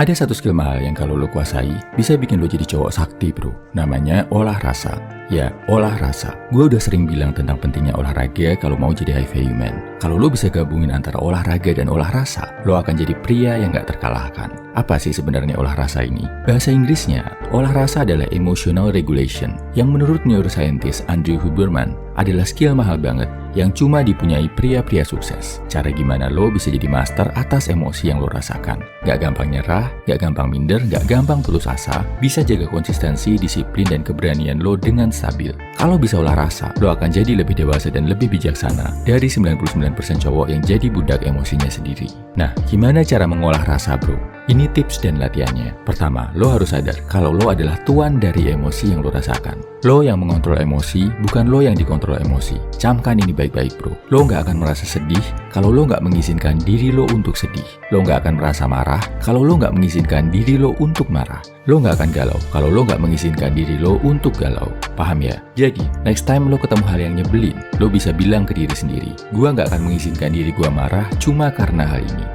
Ada satu skill mahal yang kalau lo kuasai, bisa bikin lo jadi cowok sakti bro. Namanya olah rasa. Ya, olah rasa. Gue udah sering bilang tentang pentingnya olahraga kalau mau jadi high value man. Kalau lo bisa gabungin antara olahraga dan olah rasa, lo akan jadi pria yang gak terkalahkan. Apa sih sebenarnya olah rasa ini? Bahasa Inggrisnya, olah rasa adalah emotional regulation, yang menurut neuroscientist Andrew Huberman adalah skill mahal banget yang cuma dipunyai pria-pria sukses. Cara gimana lo bisa jadi master atas emosi yang lo rasakan. Gak gampang nyerah, gak gampang minder, gak gampang putus asa, bisa jaga konsistensi, disiplin, dan keberanian lo dengan stabil. Kalau bisa olah rasa, lo akan jadi lebih dewasa dan lebih bijaksana dari 99% cowok yang jadi budak emosinya sendiri. Nah, gimana cara mengolah rasa bro? Ini tips dan latihannya. Pertama, lo harus sadar kalau lo adalah tuan dari emosi yang lo rasakan. Lo yang mengontrol emosi, bukan lo yang dikontrol emosi. Camkan ini baik-baik bro. Lo nggak akan merasa sedih kalau lo nggak mengizinkan diri lo untuk sedih. Lo nggak akan merasa marah kalau lo nggak mengizinkan diri lo untuk marah. Lo nggak akan galau kalau lo nggak mengizinkan diri lo untuk galau. Paham ya? Jadi, next time lo ketemu hal yang nyebelin, lo bisa bilang ke diri sendiri, gua nggak akan mengizinkan diri gua marah cuma karena hal ini.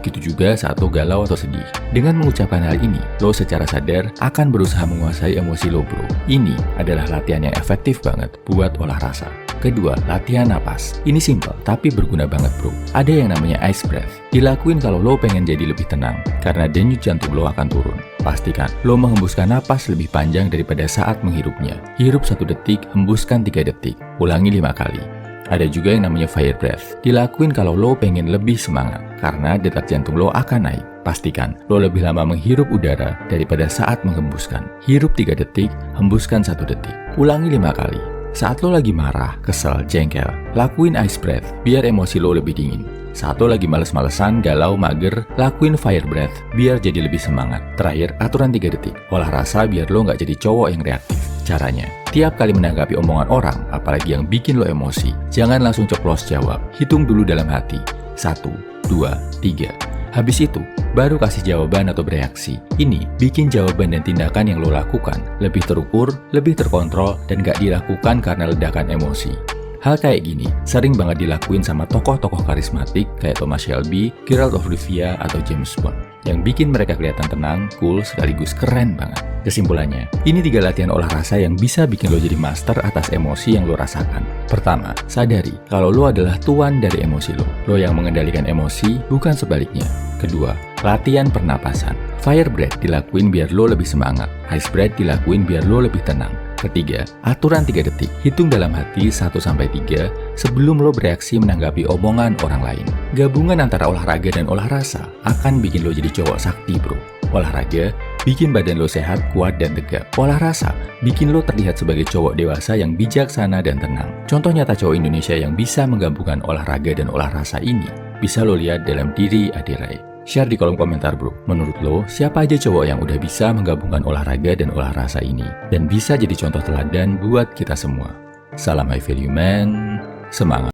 Begitu juga saat lo galau atau sedih. Dengan mengucapkan hal ini, lo secara sadar akan berusaha menguasai emosi lo bro. Ini adalah latihan yang efektif banget buat olah rasa. Kedua, latihan napas. Ini simple tapi berguna banget bro. Ada yang namanya ice breath. Dilakuin kalau lo pengen jadi lebih tenang, karena denyut jantung lo akan turun. Pastikan lo menghembuskan napas lebih panjang daripada saat menghirupnya. Hirup 1 detik, hembuskan 3 detik. Ulangi 5 kali. Ada juga yang namanya fire breath. Dilakuin kalau lo pengen lebih semangat, karena detak jantung lo akan naik. Pastikan lo lebih lama menghirup udara daripada saat menghembuskan. Hirup 3 detik, hembuskan 1 detik. Ulangi 5 kali. Saat lo lagi marah, kesel, jengkel, lakuin ice breath biar emosi lo lebih dingin. Saat lo lagi males-malesan, galau, mager, lakuin fire breath biar jadi lebih semangat. Terakhir, aturan 3 detik. Olah rasa biar lo nggak jadi cowok yang reaktif. Caranya, tiap kali menanggapi omongan orang, apalagi yang bikin lo emosi, jangan langsung ceplos jawab. Hitung dulu dalam hati. 1, 2, 3. Habis itu, baru kasih jawaban atau bereaksi. Ini bikin jawaban dan tindakan yang lo lakukan lebih terukur, lebih terkontrol, dan gak dilakukan karena ledakan emosi. Hal kayak gini sering banget dilakuin sama tokoh-tokoh karismatik kayak Thomas Shelby, Geralt of Rivia, atau James Bond, yang bikin mereka kelihatan tenang, cool, sekaligus keren banget. Kesimpulannya, ini 3 latihan olah rasa yang bisa bikin lo jadi master atas emosi yang lo rasakan. Pertama, sadari kalau lo adalah tuan dari emosi lo. Lo yang mengendalikan emosi, bukan sebaliknya. Kedua, latihan pernapasan. Fire breath dilakuin biar lo lebih semangat. Ice breath dilakuin biar lo lebih tenang. Ketiga, aturan 3 detik. Hitung dalam hati 1-3 sebelum lo bereaksi menanggapi omongan orang lain. Gabungan antara olahraga dan olah rasa akan bikin lo jadi cowok sakti bro. Olahraga bikin badan lo sehat, kuat, dan tegap. Olah rasa bikin lo terlihat sebagai cowok dewasa yang bijaksana dan tenang. Contoh nyata cowok Indonesia yang bisa menggabungkan olahraga dan olah rasa ini bisa lo lihat dalam diri Ade Rai. Share di kolom komentar bro, menurut lo siapa aja cowok yang udah bisa menggabungkan olahraga dan olah rasa ini dan bisa jadi contoh teladan buat kita semua. Salam high value man, semangat.